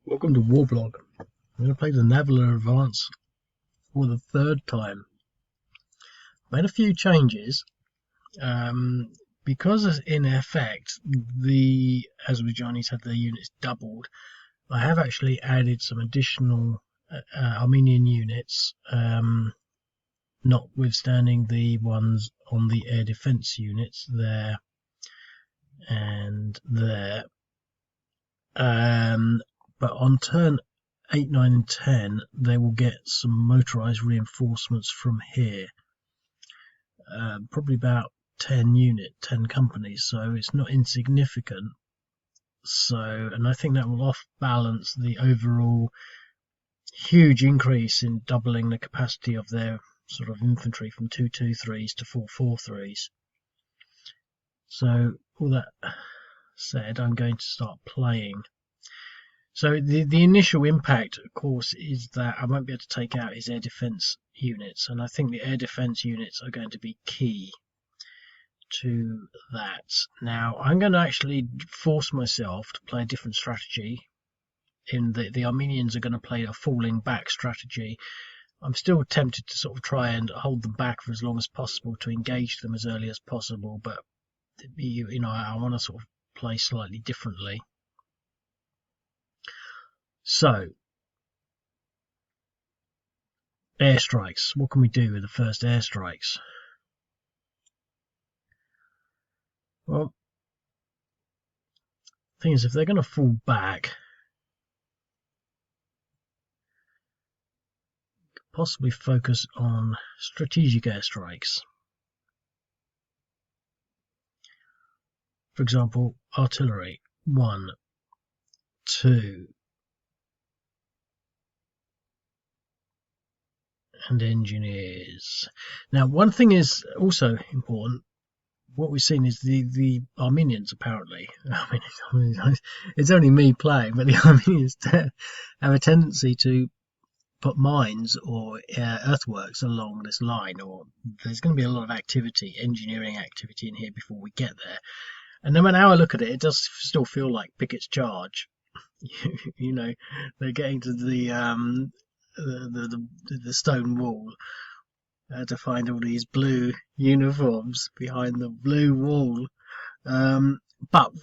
Welcome to Warblog. I'm going to play the Nabilar Advance for the third time. Made a few changes because in effect the Azerbaijanis had their units doubled. I have actually added some additional Armenian units, notwithstanding the ones on the air defense units there and there. But on turn 8, 9 and 10 they will get some motorized reinforcements from here, probably about 10 companies, so it's not insignificant. And I think that will off balance the overall huge increase in doubling the capacity of their sort of infantry from 223s to 443s. So all that said, I'm going to start playing. So the initial impact, of course, is that I won't be able to take out his air defense units, and I think the air defense units are going to be key to that. Now, I'm going to actually force myself to play a different strategy. In the Armenians are going to play a falling back strategy. I'm still tempted to sort of try and hold them back for as long as possible to engage them as early as possible, but I want to sort of play slightly differently. So, airstrikes. What can we do with the first airstrikes? Well, the thing is, if they're going to fall back, possibly focus on strategic airstrikes. For example, artillery. 1, 2, and engineers. Now, one thing is also important. What we've seen is the Armenians, apparently. I mean, it's only me playing, but the Armenians have a tendency to put mines or earthworks along this line, or there's going to be a lot of activity, engineering activity in here before we get there. And no matter how I look at it, it does still feel like Pickett's charge. They're getting to the stone wall to find all these blue uniforms behind the blue wall.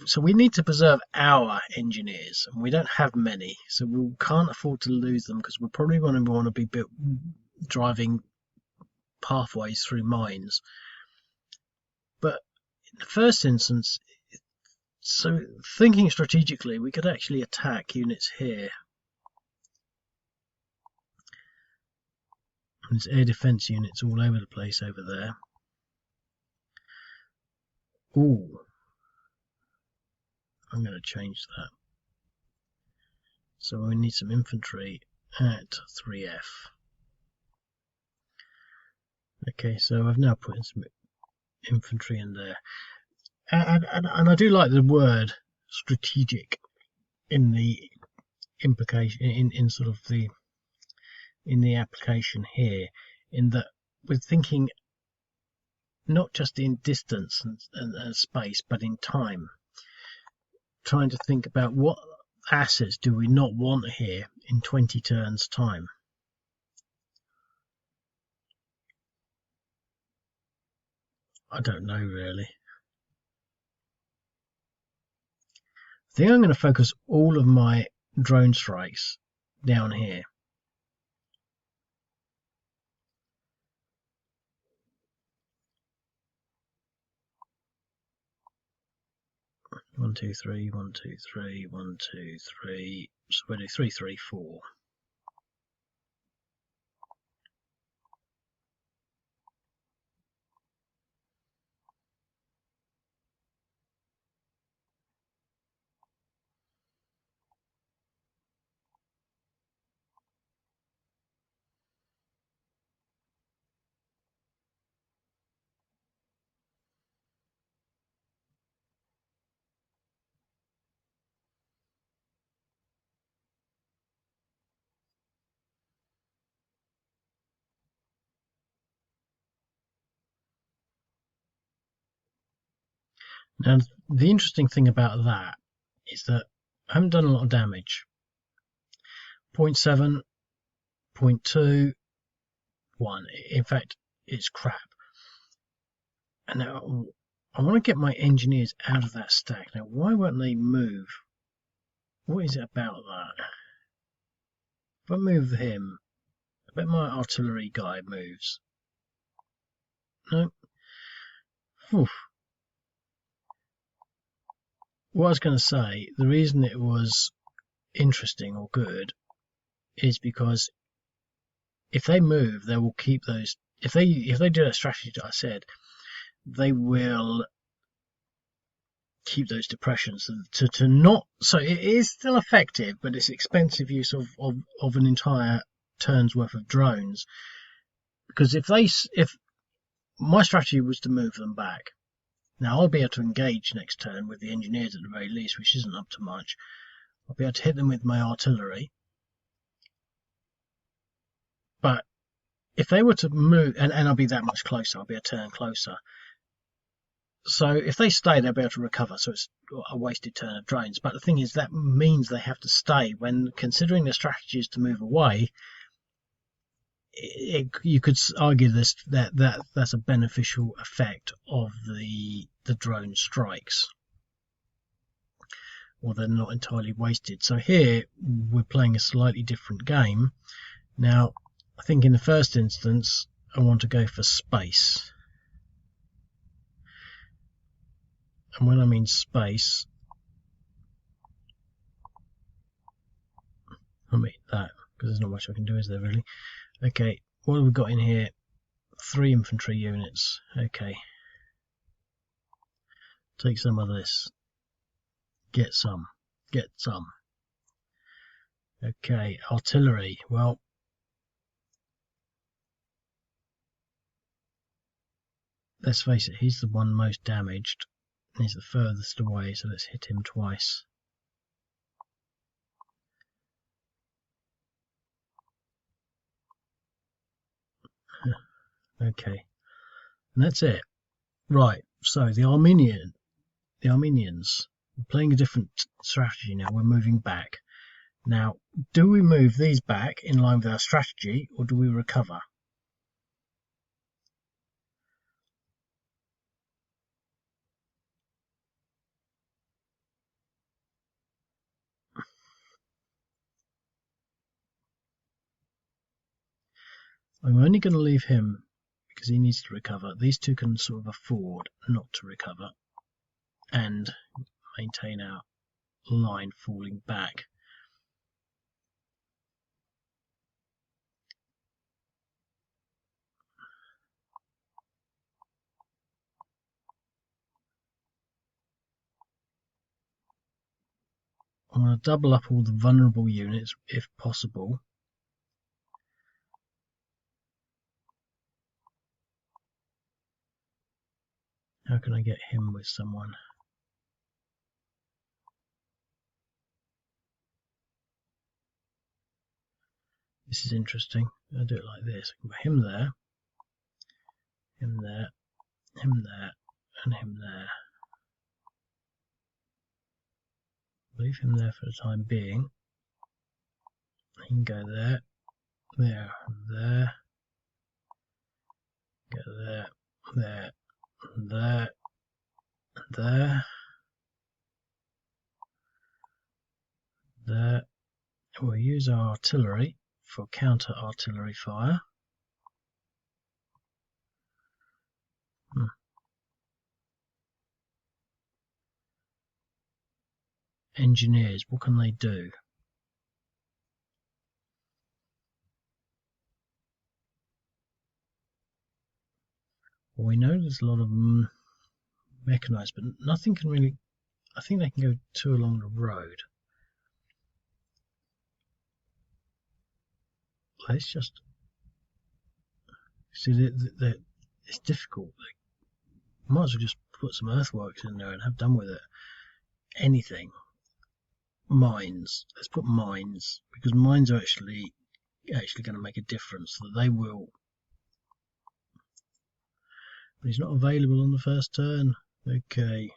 So we need to preserve our engineers, and we don't have many, so we can't afford to lose them, because we're probably going to want to be driving pathways through mines. But in the first instance, so thinking strategically, we could actually attack units here. There's air defense units all over the place over there. Ooh, I'm going to change that. So we need some infantry at 3F. Okay, so I've now put in some infantry in there. And I do like the word strategic in the implication, in sort of in the application here, in that we're thinking not just in distance and space, but in time. Trying to think about what assets do we not want here in 20 turns time. I don't know really. I think I'm going to focus all of my drone strikes down here. One, two, three, 1, 2, 3, 1, 2, 3. So we'll do 3, 3, 4. Now, the interesting thing about that is that I haven't done a lot of damage. 0.7, 0.2, 1. In fact, it's crap. And now I want to get my engineers out of that stack. Now, why won't they move? What is it about that? If I move him, I bet my artillery guy moves. No. Whew. What I was going to say, the reason it was interesting or good is because if they move, they will keep those. If they do that strategy that I said, they will keep those depressions to not. So it is still effective, but it's expensive use of an entire turn's worth of drones. Because if my strategy was to move them back, now I'll be able to engage next turn with the engineers at the very least, which isn't up to much. I'll be able to hit them with my artillery. But if they were to move, and I'll be that much closer, I'll be a turn closer. So if they stay, they'll be able to recover. So it's a wasted turn of drones. But the thing is, that means they have to stay. When considering the strategy is to move away, you could argue that's a beneficial effect of the drone strikes, or they're not entirely wasted. So here we're playing a slightly different game. Now, I think in the first instance, I want to go for space. And when I mean space, I mean that, because there's not much I can do, is there really? Okay, what have we got in here? 3 infantry units. Okay. Take some of this. Get some. Get some. Okay, artillery. Well, let's face it, he's the one most damaged. He's the furthest away, so let's hit him twice. Okay, and that's it. Right, so the Armenians, we're playing a different strategy now. We're moving back. Now, do we move these back in line with our strategy, or do we recover? I'm only going to leave him because he needs to recover. These two can sort of afford not to recover and maintain our line falling back. I'm going to double up all the vulnerable units if possible. How can I get him with someone? This is interesting. I'll do it like this. I can put him there, him there, him there, and him there. Leave him there for the time being. He can go there, there, there, go there, there, there, there, there. We'll use our artillery for counter artillery fire. Engineers, what can they do? Well, we know there's a lot of mechanized, but nothing can really. I think they can go 2 along the road. Let's just see. It's difficult. Might as well just put some earthworks in there and have done with it. Anything. Mines. Let's put mines, because mines are actually going to make a difference. So they will. But he's not available on the first turn. Okay.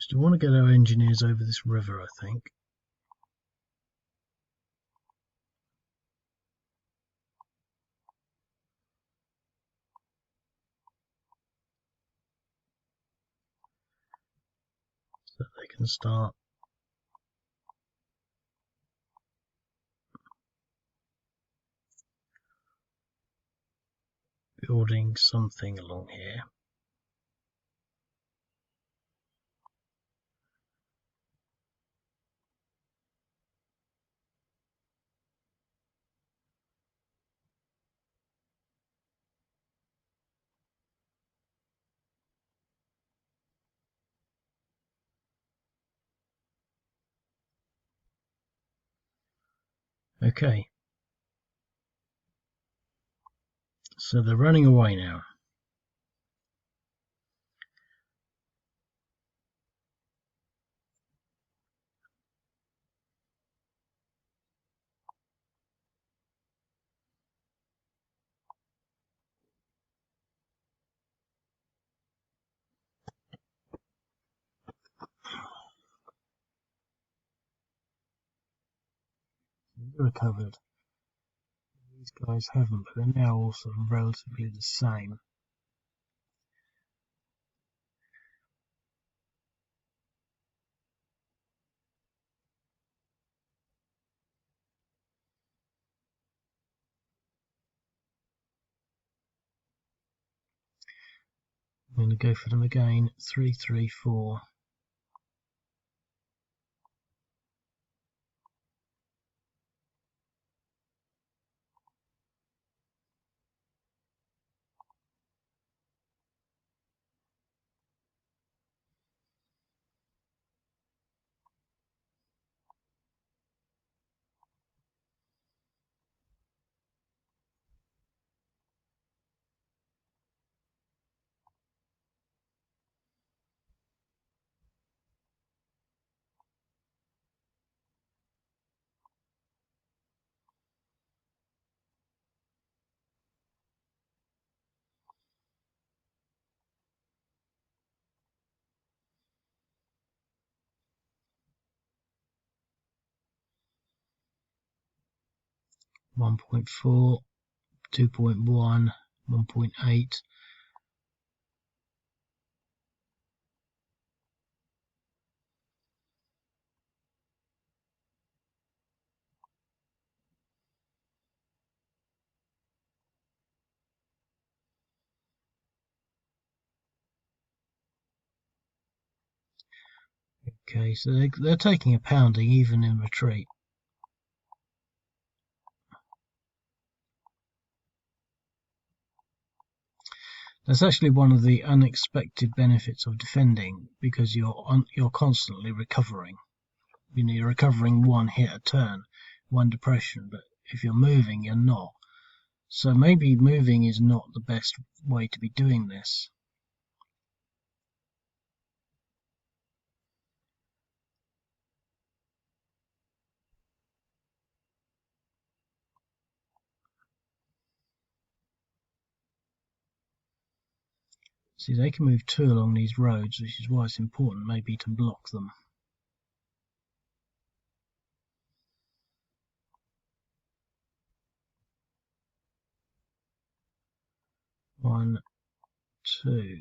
So we want to get our engineers over this river, I think. So that they can start building something along here. Okay, so they're running away now. They've recovered. These guys haven't, but they're now also relatively the same. I'm going to go for them again. 3, 3, 4. One 1.4, 2.1, 1.8. Okay, so they're taking a pounding even in retreat. That's actually one of the unexpected benefits of defending, because you're constantly recovering. You know, you're recovering one hit a turn, one depression, but if you're moving, you're not. So maybe moving is not the best way to be doing this. See, they can move 2 along these roads, which is why it's important maybe to block them. 1, 2.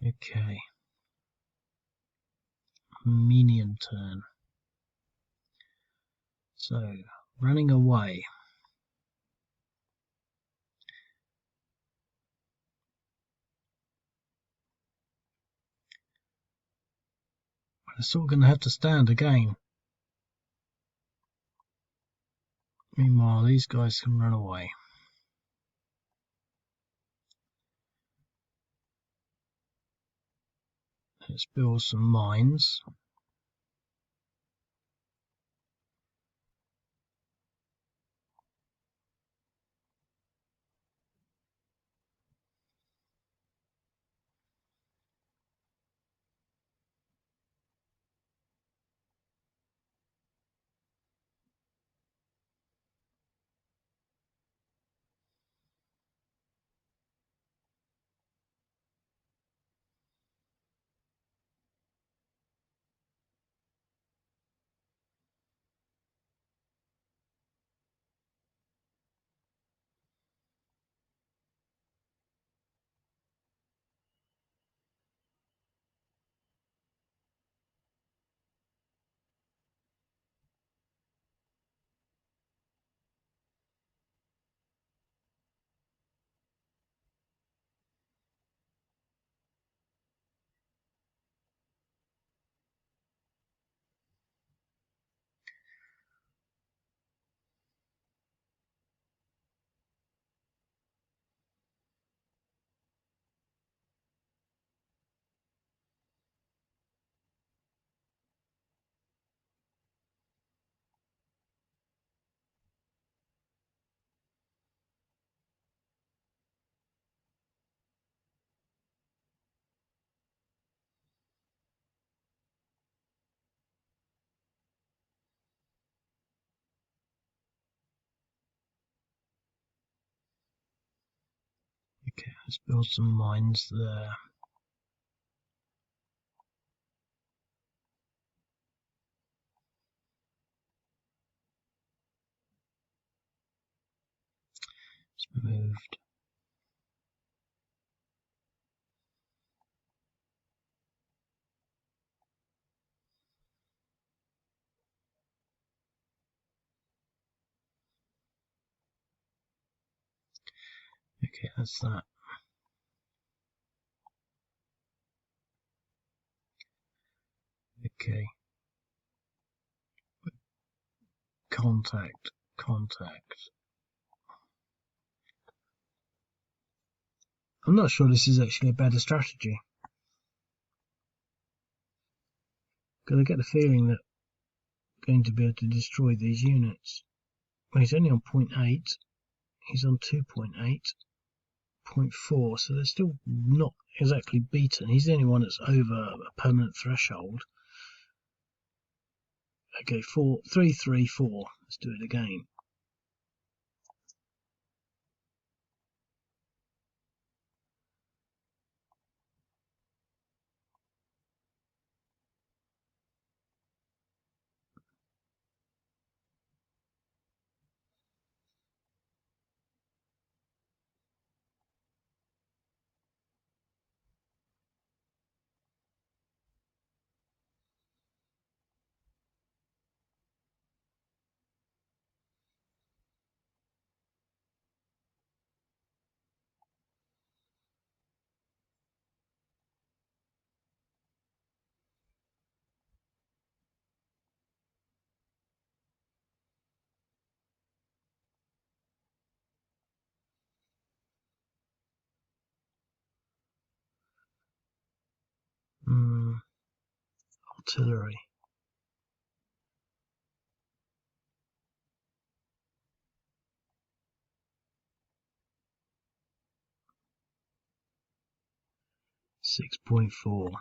Okay. Minion turn. So, running away. They're still going to have to stand again. Meanwhile, these guys can run away. Let's build some mines. Let's build some mines there. It's moved. Okay, that's that. Okay. Contact. I'm not sure this is actually a better strategy, because I get the feeling that I'm going to be able to destroy these units. Well, he's only on 0.8. He's on 2.8. 0.4, so they're still not exactly beaten. He's the only one that's over a permanent threshold. Okay, 3, 3, 4. Let's do it again. Artillery. .4.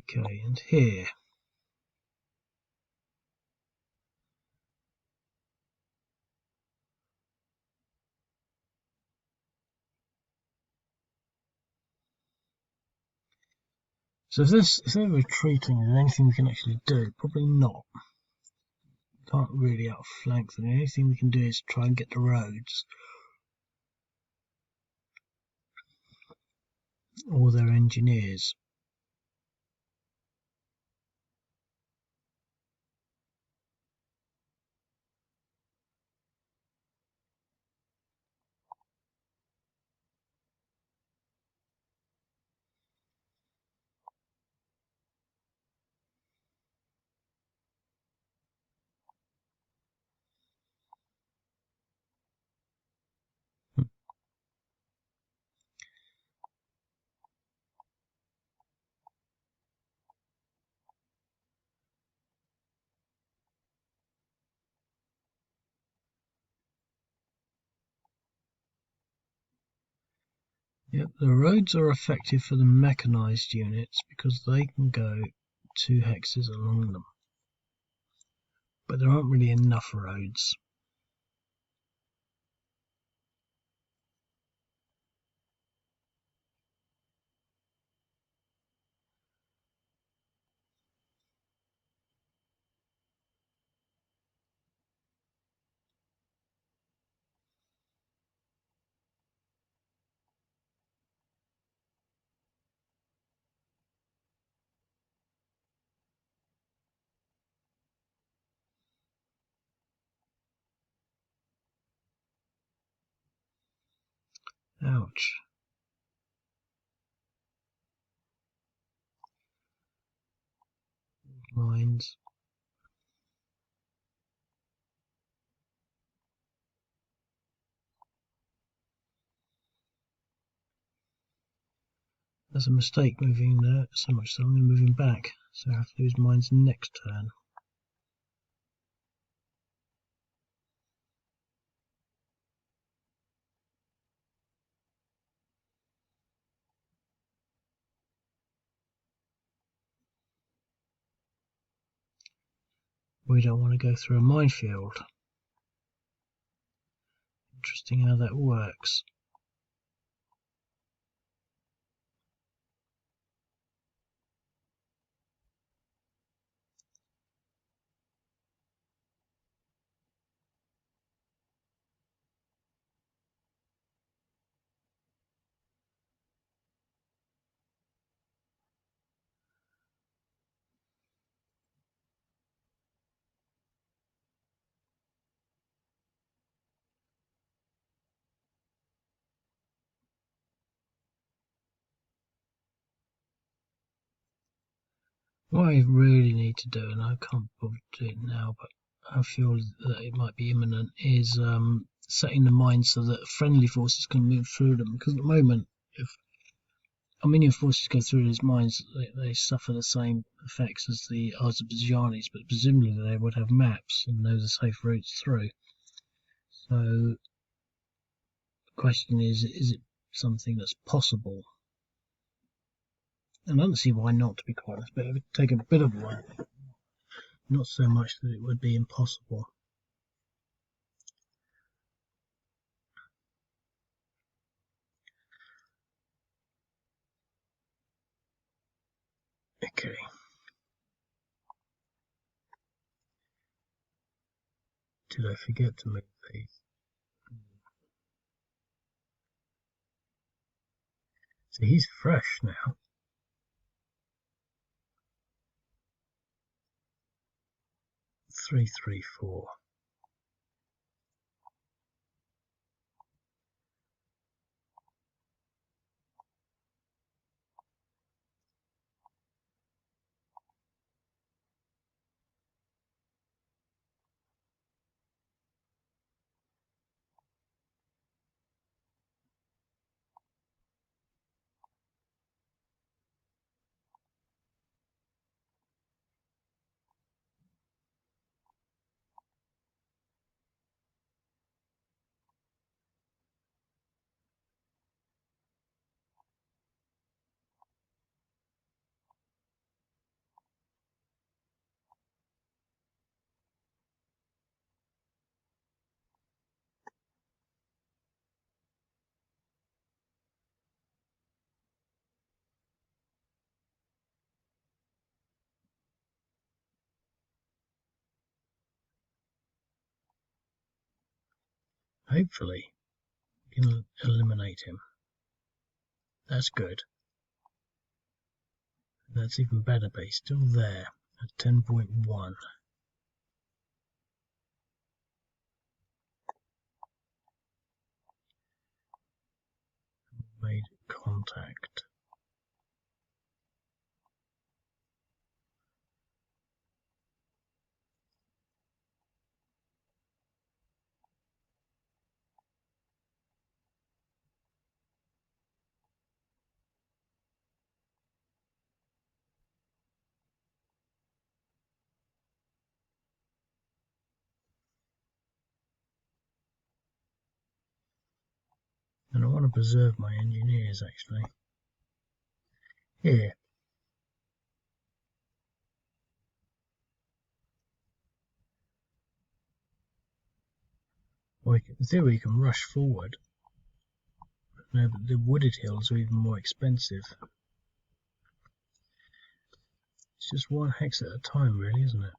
Okay, and here. So if they're retreating, is there anything we can actually do? Probably not. Can't really outflank them. The only thing we can do is try and get the roads or their engineers. Yep, the roads are effective for the mechanized units because they can go 2 hexes along them. But there aren't really enough roads. Ouch. Lines. There's a mistake moving there, so much so I'm going to move him back. So I have to lose mines next turn. We don't want to go through a minefield. Interesting how that works. What I really need to do, and I can't bother to do it now, but I feel that it might be imminent, is setting the mines so that friendly forces can move through them. Because at the moment, if Armenian forces go through these mines, they suffer the same effects as the Azerbaijanis, but presumably they would have maps and know the safe routes through. So the question is it something that's possible? And I don't see why not, to be quite honest, but it would take a bit of work. Not so much that it would be impossible. Okay. Did I forget to move these? So he's fresh now. 334. Hopefully, we can eliminate him. That's good. That's even better, but he's still there at 10.1. Made contact. And I want to preserve my engineers, actually. Here. Well, in theory, we can rush forward. No, but the wooded hills are even more expensive. It's just one hex at a time, really, isn't it?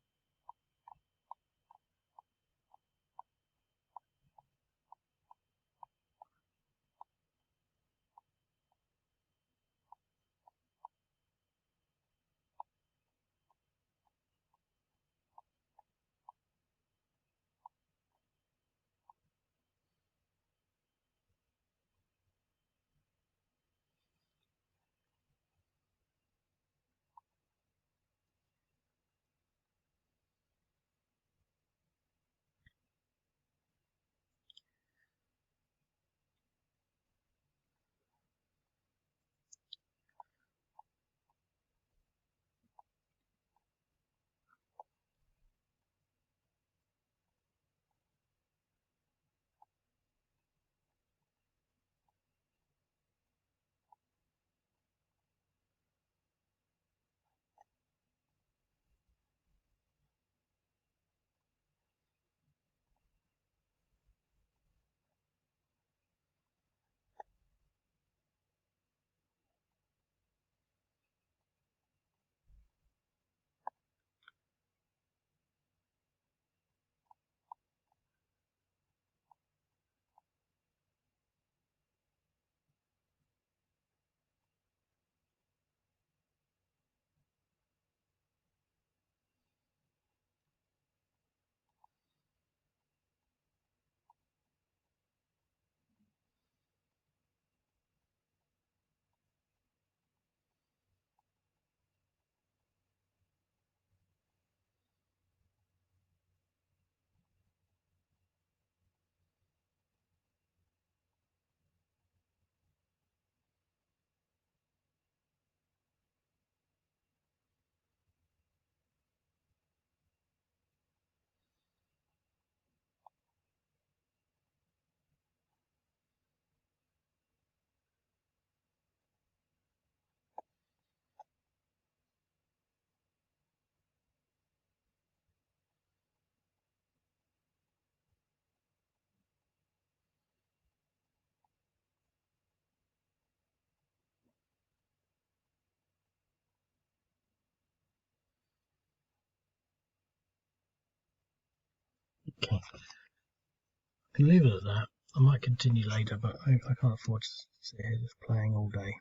Okay, I can leave it at that. I might continue later, but I can't afford to sit here just playing all day.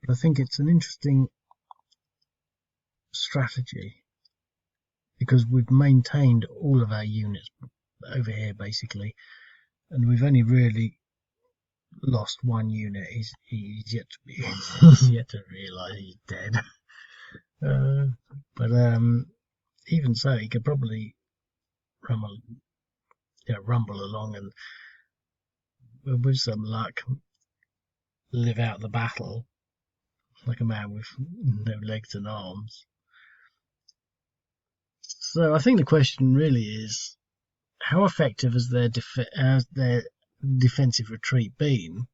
But I think it's an interesting strategy because we've maintained all of our units over here basically, and we've only really lost one unit. He's yet to be he's yet to realise he's dead. But even so, he could probably rumble along and, with some luck, live out the battle like a man with no legs and arms. So I think the question really is, how effective has their defensive retreat been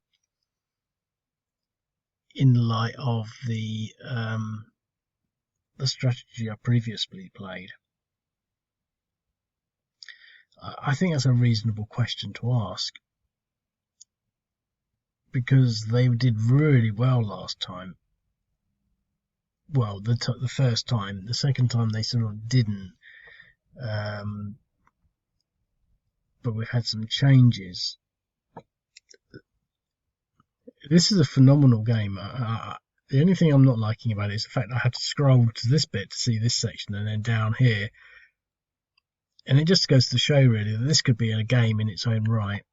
in light of the strategy I previously played? I think that's a reasonable question to ask, because they did really well last time. Well, the first time. The second time they sort of didn't. But we've had some changes. This is a phenomenal game. The only thing I'm not liking about it is the fact that I had to scroll to this bit to see this section, and then down here. And it just goes to show really that this could be a game in its own right,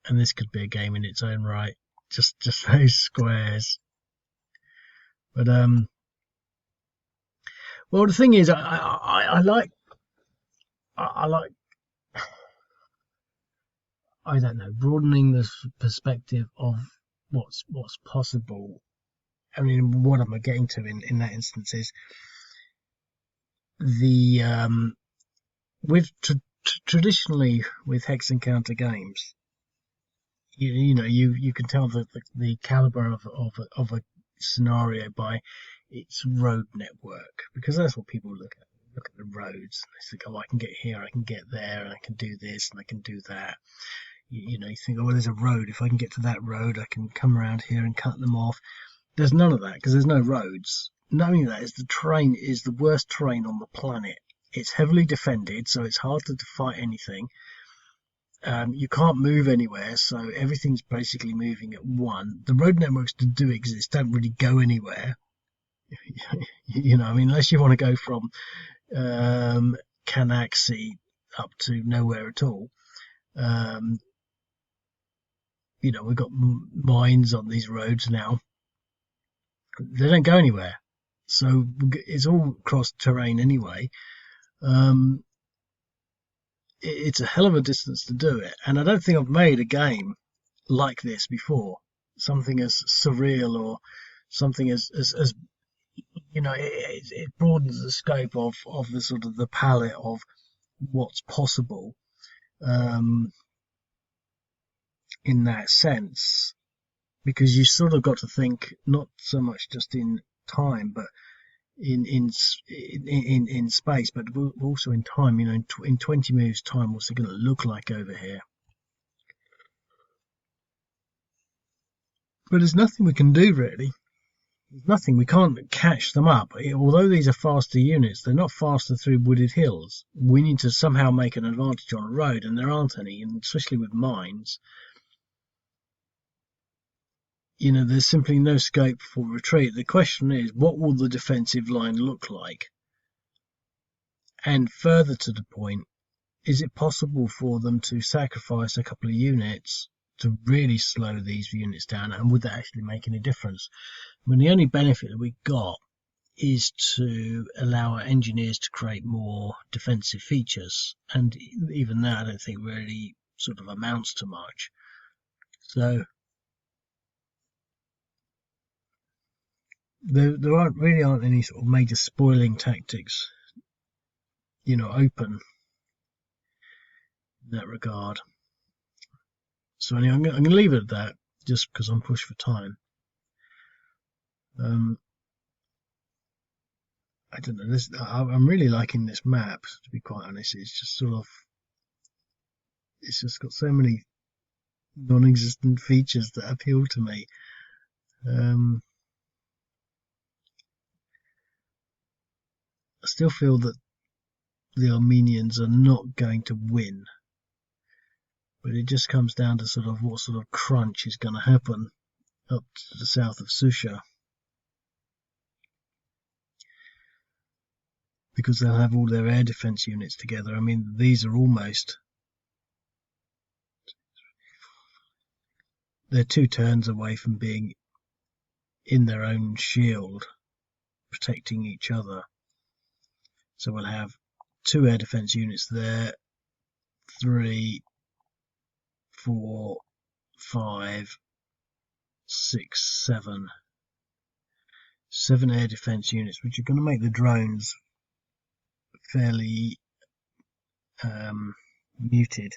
and this could be a game in its own right. Just those squares. But well, the thing is, I like I don't know, broadening the perspective of what's possible. I mean, what am I getting to in that instance is the with traditionally with hex and counter games, you can tell the caliber of a scenario by its road network, because that's what people look at. Look at the roads. They think, oh, I can get here, I can get there, and I can do this, and I can do that. You think, oh, there's a road. If I can get to that road, I can come around here and cut them off. There's none of that because there's no roads. Knowing that is the terrain is the worst terrain on the planet. It's heavily defended, so it's hard to fight anything. You can't move anywhere, so everything's basically moving at one. The road networks that do exist don't really go anywhere. I mean, unless you want to go from Canaxi up to nowhere at all. We've got mines on these roads now. They don't go anywhere, so it's all cross terrain anyway. It's a hell of a distance to do it, and I don't think I've made a game like this before. Something as surreal, or something as it broadens the scope of the sort of the palette of what's possible. In that sense, because you sort of got to think not so much just in time, but in space, but also in time. In 20 moves time, what's it going to look like over here? But there's nothing we can do really. There's nothing. We can't catch them up. Although these are faster units, they're not faster through wooded hills. We need to somehow make an advantage on a road, and there aren't any, and especially with mines. There's simply no scope for retreat. The question is, what will the defensive line look like? And further to the point, is it possible for them to sacrifice a couple of units to really slow these units down, and would that actually make any difference? I mean, the only benefit that we got is to allow our engineers to create more defensive features, and even that I don't think really sort of amounts to much. So there really aren't any sort of major spoiling tactics, open in that regard. So anyway, I'm going to leave it at that, just because I'm pushed for time. I don't know. I'm really liking this map, to be quite honest. It's just got so many non-existent features that appeal to me. I still feel that the Armenians are not going to win. But it just comes down to sort of what sort of crunch is going to happen up to the south of Susha. Because they'll have all their air defense units together. I mean, these are almost... They're 2 turns away from being in their own shield, protecting each other. So we'll have 2 air defense units there, 3, 4, 5, 6, 7. 7 air defense units, which are going to make the drones fairly muted.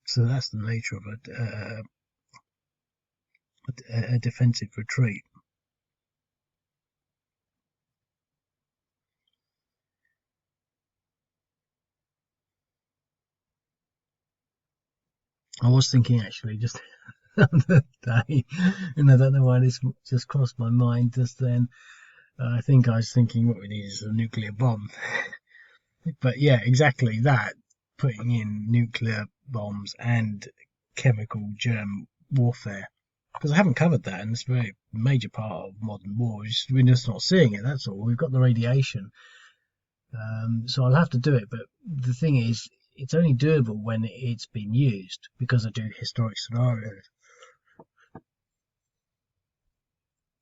So that's the nature of a defensive retreat. I was thinking actually just the other day, and I don't know why this just crossed my mind just then. I think I was thinking what we need is a nuclear bomb. But yeah, exactly that. Putting in nuclear bombs and chemical germ warfare. Because I haven't covered that, and it's a very major part of modern war. We're just not seeing it, that's all. We've got the radiation. So I'll have to do it, but the thing is, it's only doable when it's been used, because I do historic scenarios.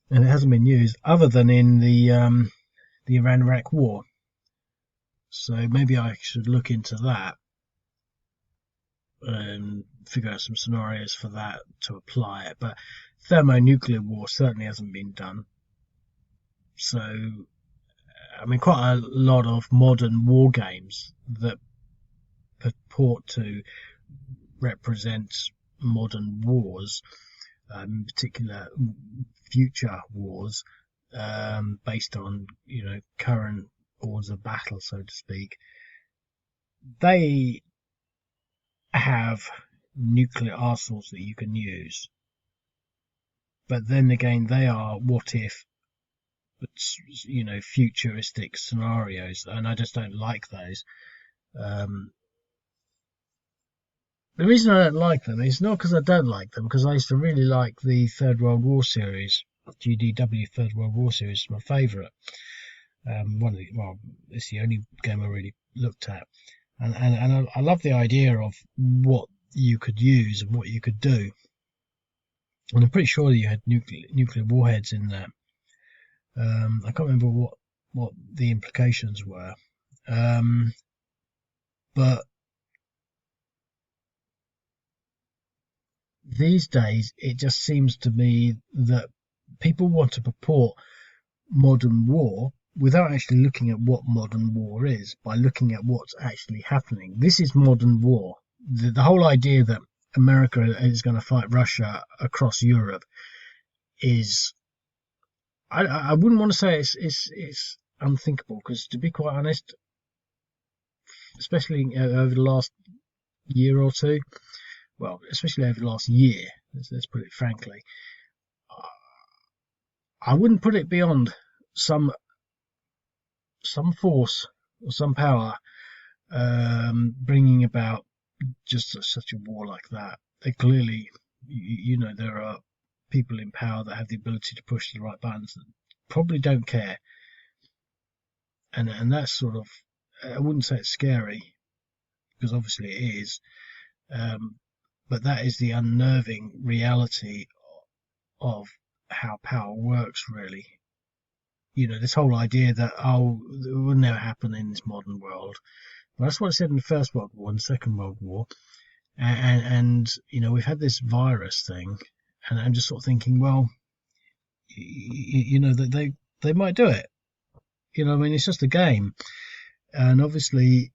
And it hasn't been used other than in the Iran-Iraq war. So maybe I should look into that and figure out some scenarios for that to apply it. But thermonuclear war certainly hasn't been done. So, I mean, quite a lot of modern war games that purport to represent modern wars, in particular future wars, based on, current orders of battle, so to speak, they have nuclear arsenals that you can use. But then again, they are what if, futuristic scenarios, and I just don't like those. The reason I don't like them is not because I don't like them, because I used to really like the Third World War series. GDW Third World War series is my favourite. It's the only game I really looked at, and I love the idea of what you could use and what you could do. And I'm pretty sure you had nuclear warheads in there. I can't remember what the implications were, but these days it just seems to me that people want to purport modern war without actually looking at what modern war is, by looking at what's actually happening. This is modern war. The whole idea that America is going to fight Russia across Europe is, I wouldn't want to say it's unthinkable, because to be quite honest, especially over the last year or two, well, especially over the last year, let's put it frankly, I wouldn't put it beyond some force or some power bringing about just such a war like that. They clearly, there are people in power that have the ability to push the right buttons that probably don't care, and that's sort of, I wouldn't say it's scary, because obviously it is, but that is the unnerving reality of how power works, really. This whole idea that, it will never happen in this modern world. Well, that's what I said in the First World War and the Second World War. And we've had this virus thing, and I'm just sort of thinking, well, that they might do it. I mean, it's just a game. And obviously,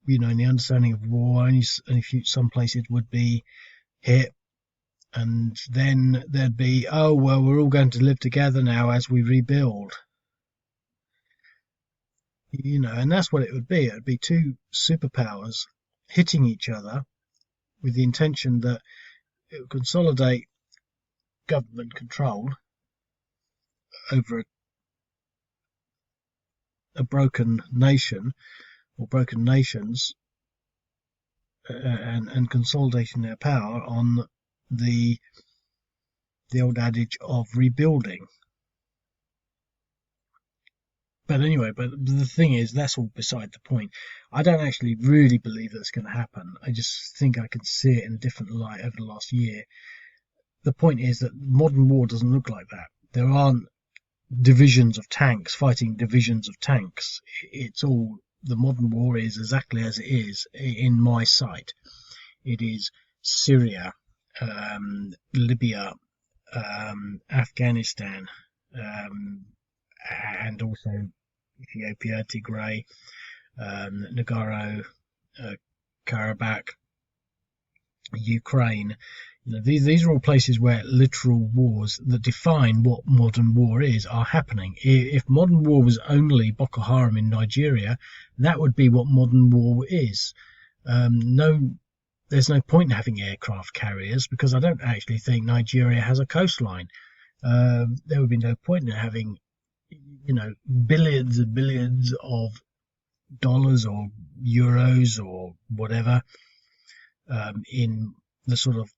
in the understanding of war, only some places would be hit, and then there'd be, oh, well, we're all going to live together now as we rebuild. And that's what it would be. It would be 2 superpowers hitting each other with the intention that it would consolidate government control over a broken nation or broken nations, and consolidating their power on the old adage of rebuilding. But anyway, but the thing is, that's all beside the point. I don't actually really believe that's going to happen. I just think I can see it in a different light over the last year. The point is that modern war doesn't look like that. There aren't divisions of tanks fighting divisions of tanks. It's all, the modern war is exactly as it is in my sight. It is Syria, Libya, Afghanistan, and also Ethiopia, Tigray, Nagorno Karabakh, Ukraine. These are all places where literal wars that define what modern war is are happening. If modern war was only Boko Haram in Nigeria, that would be what modern war is. There's no point in having aircraft carriers because I don't actually think Nigeria has a coastline. There would be no point in having, billions and billions of dollars or euros or whatever in the sort of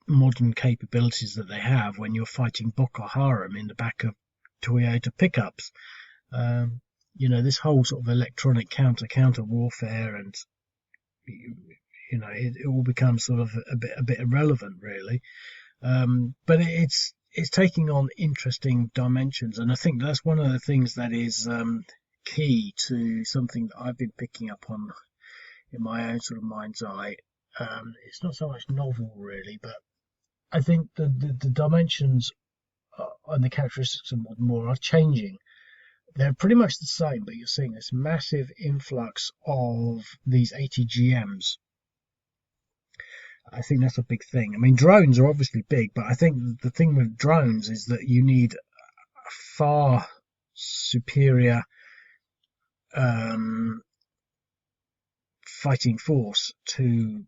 modern capabilities that they have when you're fighting Boko Haram in the back of Toyota pickups. This whole sort of electronic counter warfare, and it all becomes sort of a bit irrelevant, really. But it's taking on interesting dimensions, and I think that's one of the things that is key to something that I've been picking up on in my own sort of mind's eye. It's not so much novel, really, but I think the dimensions and the characteristics of modern war are changing. They're pretty much the same, but you're seeing this massive influx of these ATGMs. I think that's a big thing. I mean, drones are obviously big, but I think the thing with drones is that you need a far superior fighting force to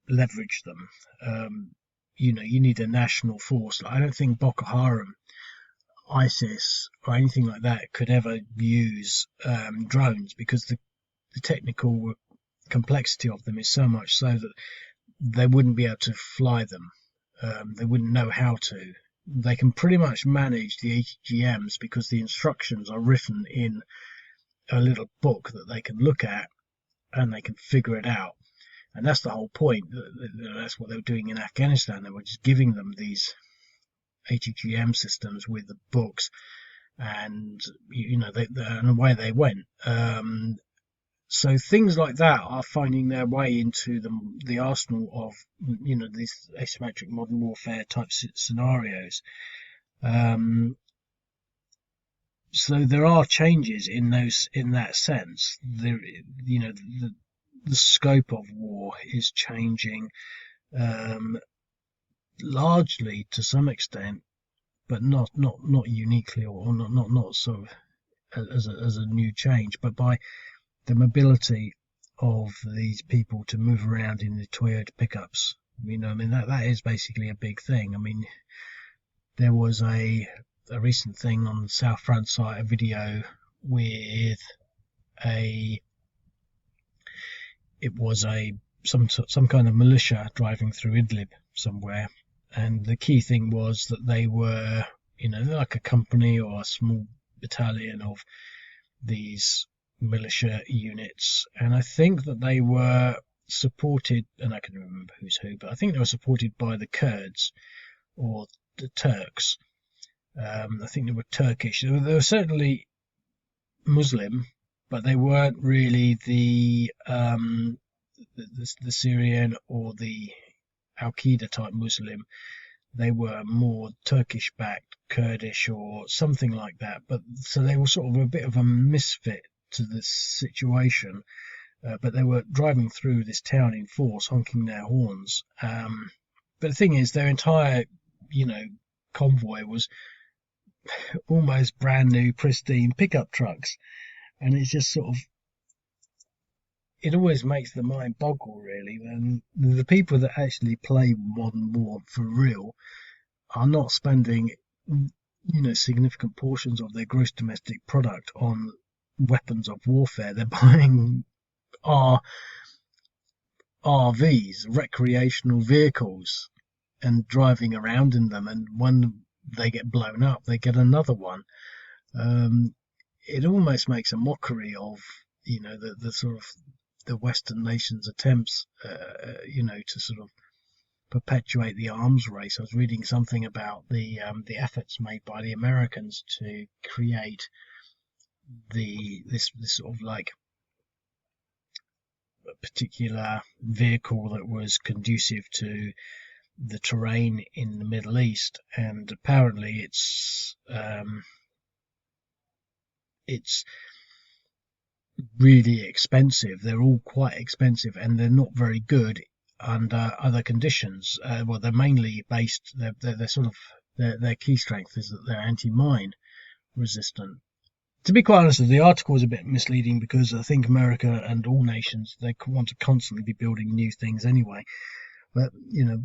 leverage them. You need a national force. I don't think Boko Haram, ISIS, or anything like that could ever use drones because the technical complexity of them is so much so that they wouldn't be able to fly them. They wouldn't know how to. They can pretty much manage the ATGMs because the instructions are written in a little book that they can look at and they can figure it out. And that's the whole point. That's what they were doing in Afghanistan. They were just giving them these ATGM systems with the books, and and away they went. So things like that are finding their way into the arsenal of these asymmetric modern warfare type scenarios. So there are changes in that sense. The scope of war is changing, largely to some extent, but not uniquely, or not sort of as a new change, but by the mobility of these people to move around in the Toyota pickups. That is basically a big thing. I mean, there was a recent thing on the South Front site, a video with some kind of militia driving through Idlib somewhere, and the key thing was that they were, like a company or a small battalion of these militia units, and I think that they were supported, and I can remember who's who, but I think they were supported by the Kurds or the Turks. I think they were Turkish. They were certainly Muslim, but they weren't really the Syrian or the Al-Qaeda type Muslim. They were more Turkish-backed, Kurdish, or something like that. But so they were sort of a bit of a misfit to the situation. But they were driving through this town in force, honking their horns. But the thing is, their entire, convoy was almost brand new, pristine pickup trucks, and it's just sort of, it always makes the mind boggle, really, when the people that actually play modern war for real are not spending, significant portions of their gross domestic product on weapons of warfare. They're buying R RVs, recreational vehicles, and driving around in them. And when they get blown up, they get another one. Um, it almost makes a mockery of, the sort of the Western nations' attempts, to sort of perpetuate the arms race. I was reading something about the efforts made by the Americans to create this sort of like a particular vehicle that was conducive to the terrain in the Middle East, and apparently it's really expensive. They're all quite expensive, and they're not very good under other conditions. Well, they're mainly based. They're sort of their key strength is that they're anti-mine resistant. To be quite honest, the article was a bit misleading because I think America and all nations, they want to constantly be building new things anyway. But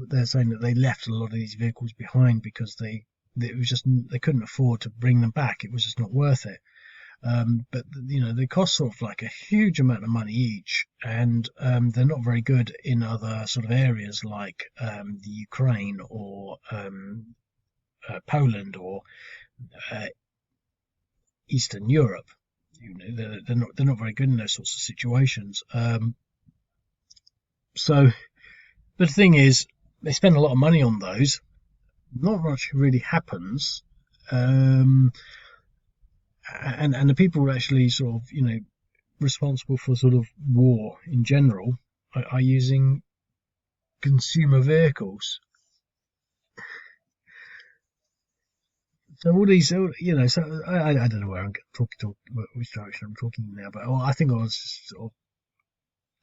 they're saying that they left a lot of these vehicles behind because they couldn't afford to bring them back. It was just not worth it. But they cost sort of like a huge amount of money each, and they're not very good in other sort of areas like the Ukraine or Poland or Eastern Europe. They're not very good in those sorts of situations. So, but the thing is, they spend a lot of money on those. Not much really happens. And the people actually sort of, responsible for sort of war in general are using consumer vehicles. So all these, so I don't know where I'm talking, which direction I'm talking now, but I think I was sort of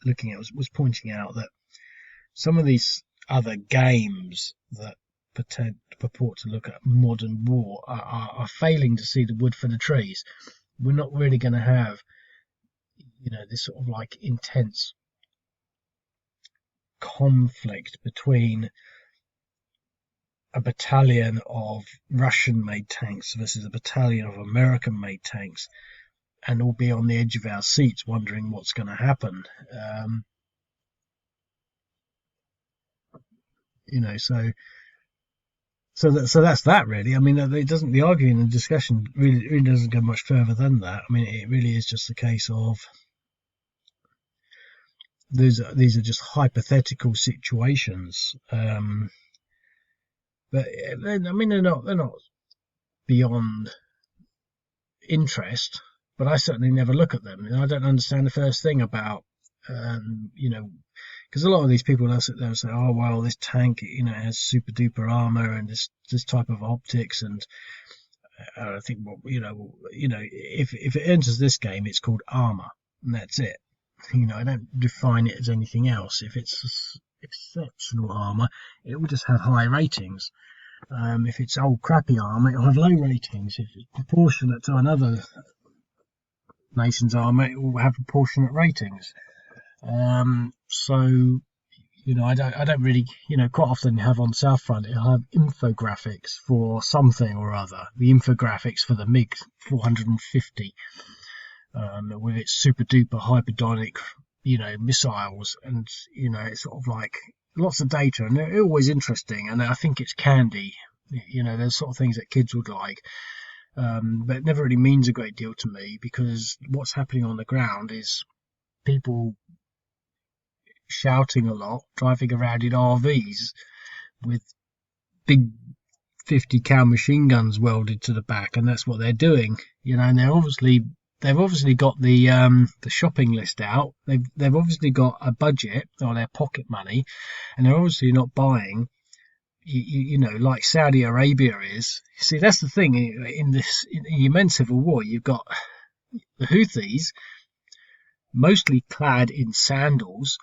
looking at was pointing out that some of these other games that purport to look at modern war are failing to see the wood for the trees. We're not really going to have, this sort of like intense conflict between a battalion of Russian-made tanks versus a battalion of American-made tanks, and all be on the edge of our seats wondering what's going to happen. So that's that really. I mean, it doesn't. The arguing and discussion really doesn't go much further than that. I mean, it really is just a case of these are just hypothetical situations. But I mean, they're not beyond interest. But I certainly never look at them. I don't understand the first thing about because a lot of these people will sit there and say, oh well, this tank has super duper armor and this type of optics, and I think if it enters this game, it's called armor, and that's it. I don't define it as anything else. If it's exceptional armor, it will just have high ratings. If it's old crappy armor, it'll have low ratings. If it's proportionate to another nation's armor, it will have proportionate ratings. So I don't really, quite often you have on Southfront, you'll have infographics for something or other. The infographics for the MiG 450, with its super duper hyperdonic, missiles, and it's sort of like lots of data, and they're always interesting, and I think it's candy. There's sort of things that kids would like. But it never really means a great deal to me, because what's happening on the ground is people shouting a lot, driving around in RVs with big 50 cal machine guns welded to the back, and that's what they're doing. And they've obviously got the shopping list out. They've obviously got a budget or their pocket money, and they're obviously not buying. Like Saudi Arabia is. See, that's the thing in the Yemen civil war. You've got the Houthis, mostly clad in sandals,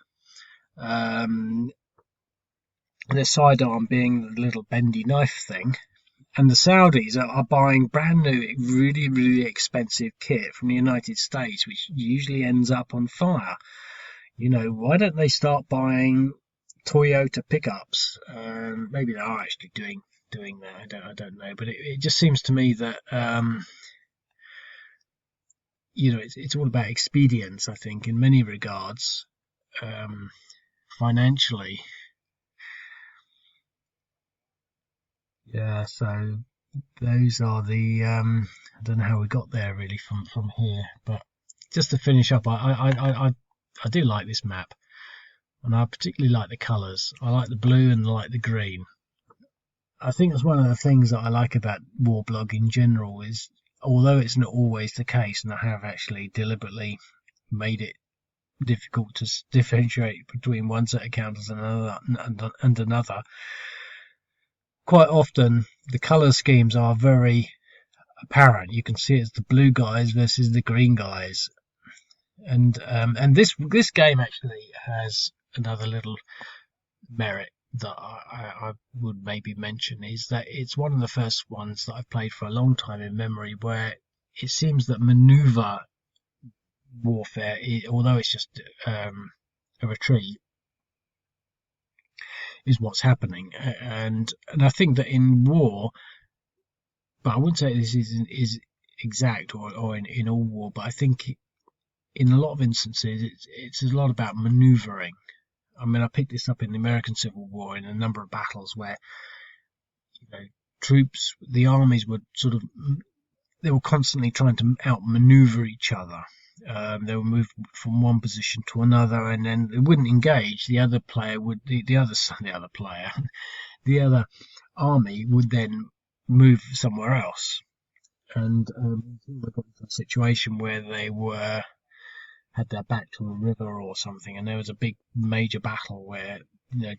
their sidearm being the little bendy knife thing, and the Saudis are buying brand new, really, really expensive kit from the United States, which usually ends up on fire. Why don't they start buying Toyota pickups? Maybe they are actually doing that. I don't know, but it just seems to me that it's all about expedience. I think in many regards, financially. Yeah. So those are the I don't know how we got there really from here, but just to finish up, I do like this map, and I particularly like the colours. I like the blue and I like the green. I think that's one of the things that I like about Warblog in general is, although it's not always the case, and I have actually deliberately made it difficult to differentiate between one set of counters and another. Quite often, the colour schemes are very apparent. You can see it's the blue guys versus the green guys, and this game actually has another little merit that I would maybe mention, is that it's one of the first ones that I've played for a long time in memory where it seems that maneuver warfare, although it's just a retreat, is what's happening. And I think that in war, but I wouldn't say this is exact or in all war, but I think in a lot of instances it's a lot about maneuvering. I mean, I picked this up in the American Civil War in a number of battles where troops, the armies would they were constantly trying to outmaneuver each other. They would move from one position to another, and then they wouldn't engage. The other player would, the other army would then move somewhere else. And they got into a situation where they had their back to a river or something, and there was a big major battle where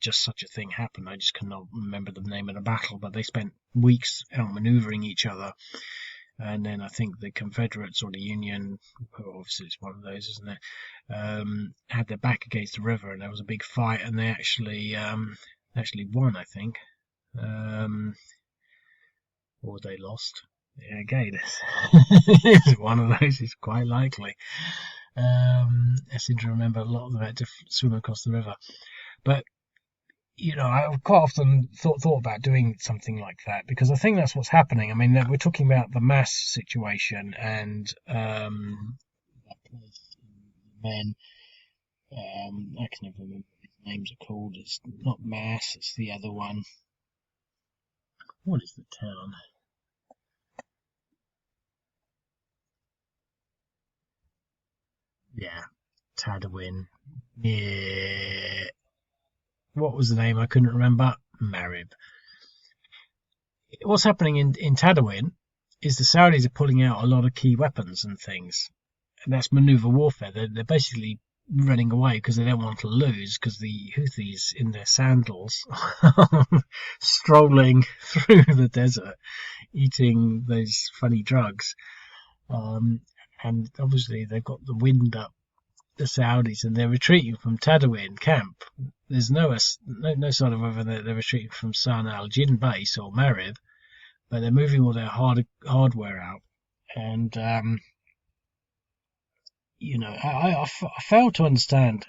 just such a thing happened. I just cannot remember the name of the battle, but they spent weeks outmaneuvering each other. And then I think the Confederates or the Union, obviously it's one of those, isn't it, had their back against the river, and there was a big fight, and they actually won, I think, or they lost. Yeah, again, it's one of those. It's quite likely. I seem to remember a lot of them had to swim across the river, but I quite often thought about doing something like that, because I think that's what's happening. I mean, we're talking about the mass situation, and that place in men. I can never remember what his names are called. It's not Mass. It's the other one. What is the town? Yeah, Tadwin. Yeah. What was the name? I couldn't remember. Marib. What's happening in Tadwin is the Saudis are pulling out a lot of key weapons and things, and that's maneuver warfare. They're basically running away because they don't want to lose, because the Houthis in their sandals strolling through the desert eating those funny drugs, and obviously they've got the wind up the Saudis, and they're retreating from Tadawin camp. There's no sort of whether they're retreating from San al Jin base or Marib, but they're moving all their hardware out. And I fail to understand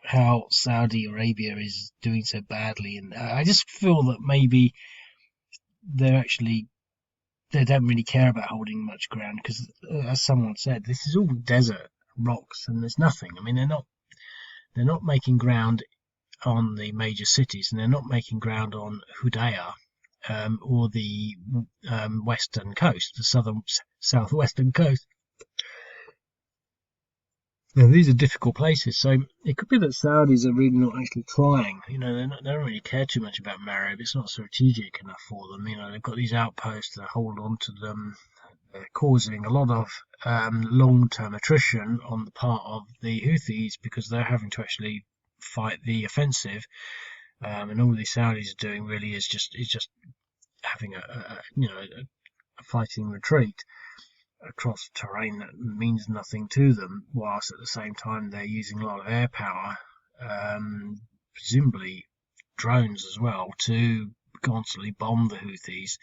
how Saudi Arabia is doing so badly, and I just feel that maybe they don't really care about holding much ground, because as someone said, this is all desert rocks and there's nothing. I mean, they're not making ground on the major cities, and they're not making ground on Hudaydah or the western coast, the southwestern coast. Now, these are difficult places, so it could be that Saudis are really not actually trying. They don't really care too much about Marib. It's not strategic enough for them. They've got these outposts that hold on to them, causing a lot of long-term attrition on the part of the Houthis, because they're having to actually fight the offensive, and all the Saudis are doing really is just having a fighting retreat across terrain that means nothing to them, whilst at the same time they're using a lot of air power, presumably drones as well, to constantly bomb the Houthis.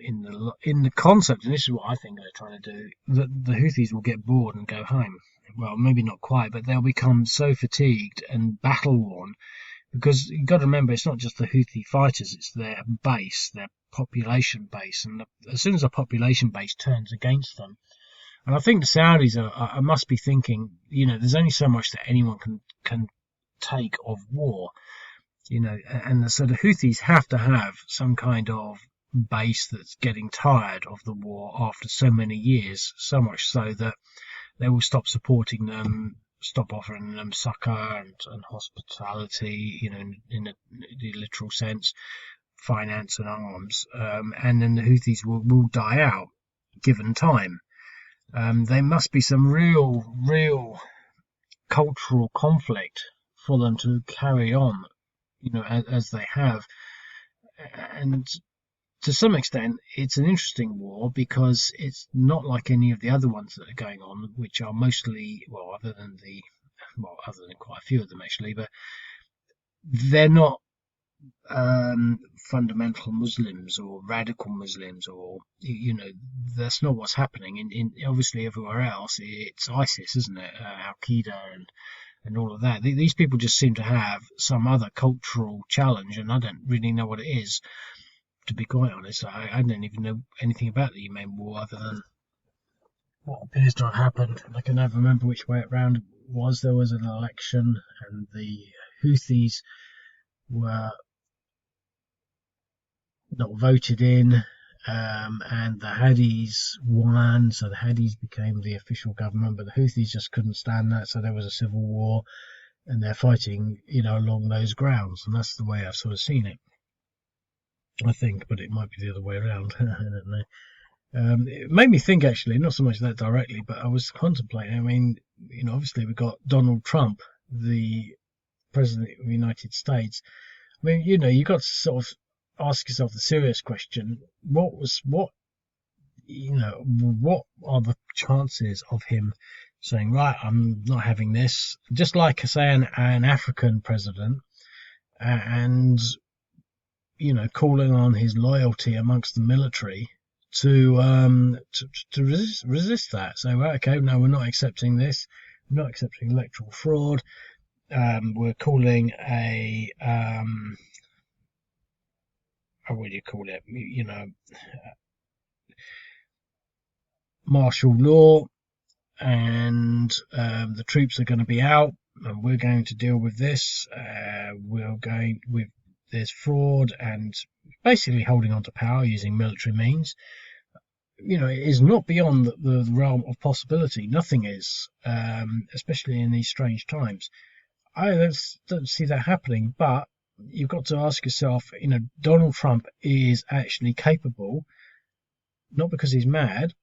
In the concept, and this is what I think they're trying to do, that the Houthis will get bored and go home, well, maybe not quite, but they'll become so fatigued and battle worn, because you've got to remember, it's not just the Houthi fighters, it's their base, their population base, and as soon as a population base turns against them, and I think the Saudis must be thinking, there's only so much that anyone can take of war, and so the Houthis have to have some kind of base that's getting tired of the war after so many years, so much so that they will stop supporting them, stop offering them succor and hospitality, in the literal sense, finance and arms, and then the Houthis will die out given time. There must be some real cultural conflict for them to carry on, as they have. And to some extent, it's an interesting war because it's not like any of the other ones that are going on, which are mostly, other than quite a few of them actually, but they're not fundamental Muslims or radical Muslims, or that's not what's happening. In obviously everywhere else, it's ISIS, isn't it? Al Qaeda and all of that. These people just seem to have some other cultural challenge, and I don't really know what it is. To be quite honest, I don't even know anything about the Yemen war other than what appears to have happened. I can never remember which way around it was. There was an election, and the Houthis were not voted in, and the Hadis won, so the Hadis became the official government, but the Houthis just couldn't stand that, so there was a civil war, and they're fighting, along those grounds, and that's the way I've sort of seen it. I think, but it might be the other way around. I don't know. It made me think, actually, not so much that directly, but I was contemplating. I mean, obviously we've got Donald Trump, the President of the United States. I mean, you've got to sort of ask yourself the serious question: what are the chances of him saying, right, I'm not having this? Just like, say, an African president, and calling on his loyalty amongst the military to resist that. So, right, okay, no, we're not accepting this. We're not accepting electoral fraud. We're calling what do you call it? Martial law, and the troops are going to be out, and we're going to deal with this. There's fraud and basically holding on to power using military means. It is not beyond the realm of possibility. Nothing is, especially in these strange times. I don't see that happening, but you've got to ask yourself, Donald Trump is actually capable, not because he's mad,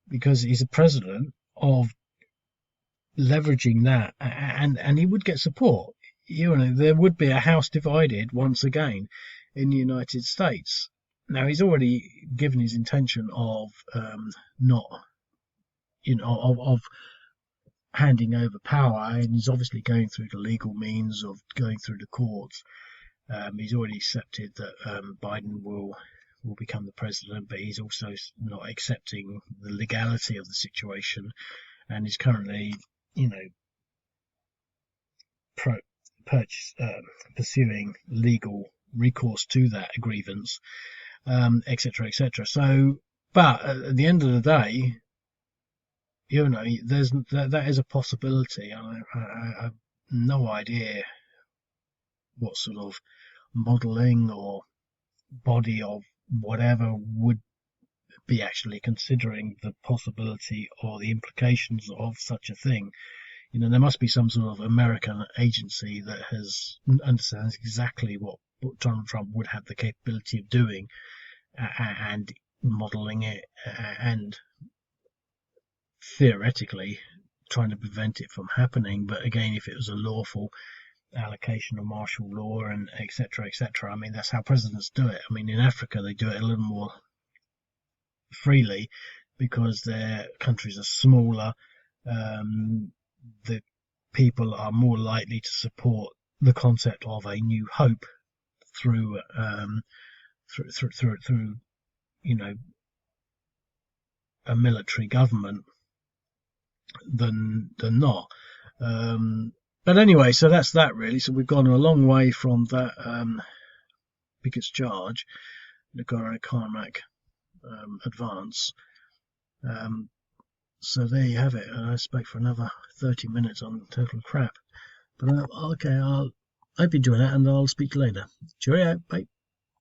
because he's a president, of leveraging that, and he would get support. There would be a house divided once again in the United States. Now, he's already given his intention of not, of handing over power, and he's obviously going through the legal means of going through the courts. He's already accepted that Biden will become the president, but he's also not accepting the legality of the situation, and is currently, pursuing legal recourse to that grievance, etc., etc. So, but at the end of the day, there's that is a possibility. I have no idea what sort of modelling or body of whatever would be actually considering the possibility or the implications of such a thing. There must be some sort of American agency that understands exactly what Donald Trump would have the capability of doing, and modelling it, and theoretically trying to prevent it from happening. But again, if it was a lawful allocation of martial law and etc., etc., I mean, that's how presidents do it. I mean, in Africa they do it a little more freely because their countries are smaller. The people are more likely to support the concept of a new hope through a military government, than not. But anyway, so that's that really. So we've gone a long way from that Pickett's charge, Nagoro Carmack advance. So there you have it. I expect for another 30 minutes on total crap. But okay, I'll hope you enjoy that, and I'll speak to you later. Cheerio, bye.